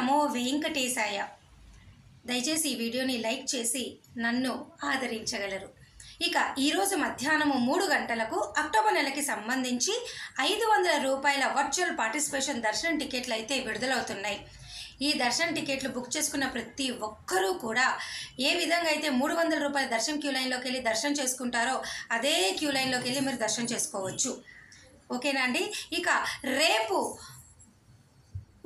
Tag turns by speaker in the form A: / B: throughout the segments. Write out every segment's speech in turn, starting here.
A: నమో వెంకటేశాయ. దయచేసి ఈ వీడియోని లైక్ చేసి నన్ను ఆదరించగలరు. ఇక ఈరోజు మధ్యాహ్నం 3 గంటలకు అక్టోబర్ నెలకి సంబంధించి 500 రూపాయల వర్చువల్ పార్టిసిపేషన్ దర్శనం టికెట్లు అయితే విడుదలవుతున్నాయి. ఈ దర్శనం టికెట్లు బుక్ చేసుకున్న ప్రతి ఒక్కరూ కూడా ఏ విధంగా అయితే 300 రూపాయల దర్శనం క్యూ లైన్లోకి వెళ్ళి దర్శనం చేసుకుంటారో అదే క్యూ లైన్లోకి వెళ్ళి మీరు దర్శనం చేసుకోవచ్చు. ఓకేనా అండి. ఇక రేపు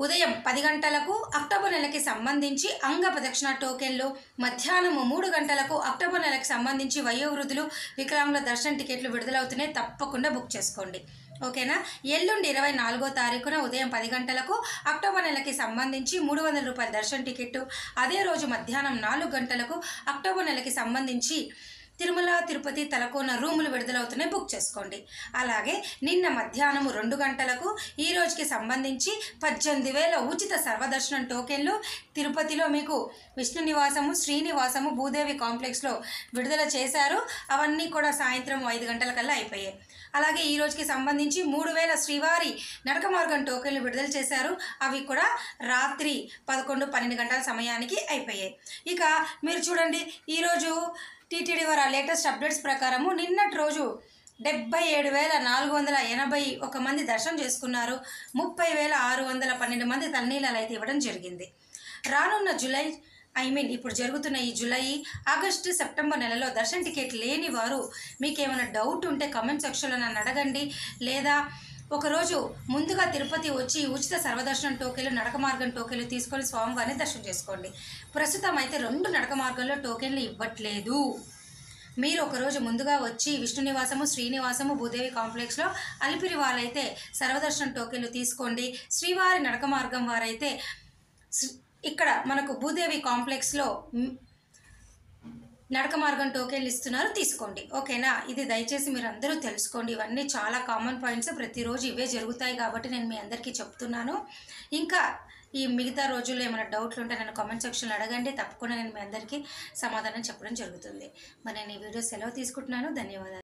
A: ఉదయం 10 గంటలకు అక్టోబర్ నెలకి సంబంధించి అంగ ప్రదక్షిణ టోకెన్లు, మధ్యాహ్నం 3 గంటలకు అక్టోబర్ నెలకి సంబంధించి వయోవృద్ధులు వికలాంగుల దర్శన టికెట్లు విడుదలవుతున్నాయి. తప్పకుండా బుక్ చేసుకోండి. ఓకేనా. ఎల్లుండి 24వ తారీఖున ఉదయం 10 గంటలకు అక్టోబర్ నెలకి సంబంధించి 300 రూపాయల దర్శన టికెట్టు, అదే రోజు మధ్యాహ్నం 4 గంటలకు అక్టోబర్ నెలకి సంబంధించి తిరుమల తిరుపతి తలకోన రూములు విడుదలవుతున్నాయి. బుక్ చేసుకోండి. అలాగే నిన్న మధ్యాహ్నం 2 గంటలకు ఈ రోజుకి సంబంధించి 18,000 ఉచిత సర్వదర్శనం టోకెన్లు తిరుపతిలో మీకు విష్ణు నివాసము, శ్రీనివాసము, భూదేవి కాంప్లెక్స్లో విడుదల చేశారు. అవన్నీ కూడా సాయంత్రం 5 గంటలకల్లా అయిపోయాయి. అలాగే ఈ రోజుకి సంబంధించి 3,000 శ్రీవారి నడక మార్గం టోకెన్లు విడుదల చేశారు. అవి కూడా రాత్రి 11-12 గంటల సమయానికి అయిపోయాయి. ఇక మీరు చూడండి, ఈరోజు టీటీడీ వారి లేటెస్ట్ అప్డేట్స్ ప్రకారము నిన్నటి రోజు 77,481 మంది దర్శనం చేసుకున్నారు. 30,612 మంది తలనీలాలు అయితే ఇవ్వడం జరిగింది. రానున్న ఇప్పుడు జరుగుతున్న ఈ జూలై, ఆగస్టు, సెప్టెంబర్ నెలలో దర్శన టికెట్ లేని వారు మీకేమైనా డౌట్ ఉంటే కమెంట్ సెక్షన్లో నన్ను అడగండి. లేదా ఒకరోజు ముందుగా తిరుపతి వచ్చి ఉచిత సర్వదర్శనం టోకెన్లు, నడక మార్గం టోకెన్లు తీసుకొని స్వామివారిని దర్శనం చేసుకోండి. ప్రస్తుతం అయితే 2 నడక మార్గంలో టోకెన్లు ఇవ్వట్లేదు. మీరు ఒకరోజు ముందుగా వచ్చి విష్ణు నివాసము, శ్రీనివాసము, భూదేవి కాంప్లెక్స్లో అలిపిరి వారైతే సర్వదర్శనం టోకెన్లు తీసుకోండి. శ్రీవారి నడక మార్గం వారైతే ఇక్కడ మనకు భూదేవి కాంప్లెక్స్లో నడక మార్గం టోకెన్లు ఇస్తున్నారు, తీసుకోండి. ఓకేనా. ఇది దయచేసి మీరు అందరూ తెలుసుకోండి. ఇవన్నీ చాలా కామన్ పాయింట్స్, ప్రతిరోజు ఇవే జరుగుతాయి కాబట్టి నేను మీ అందరికీ చెప్తున్నాను. ఇంకా ఈ మిగతా రోజుల్లో ఏమైనా డౌట్లు ఉంటే నన్ను కామెంట్ సెక్షన్లో అడగండి. తప్పకుండా నేను మీ అందరికీ సమాధానం చెప్పడం జరుగుతుంది. మరి నేను ఈ వీడియో సెలవు తీసుకుంటున్నాను. ధన్యవాదాలు.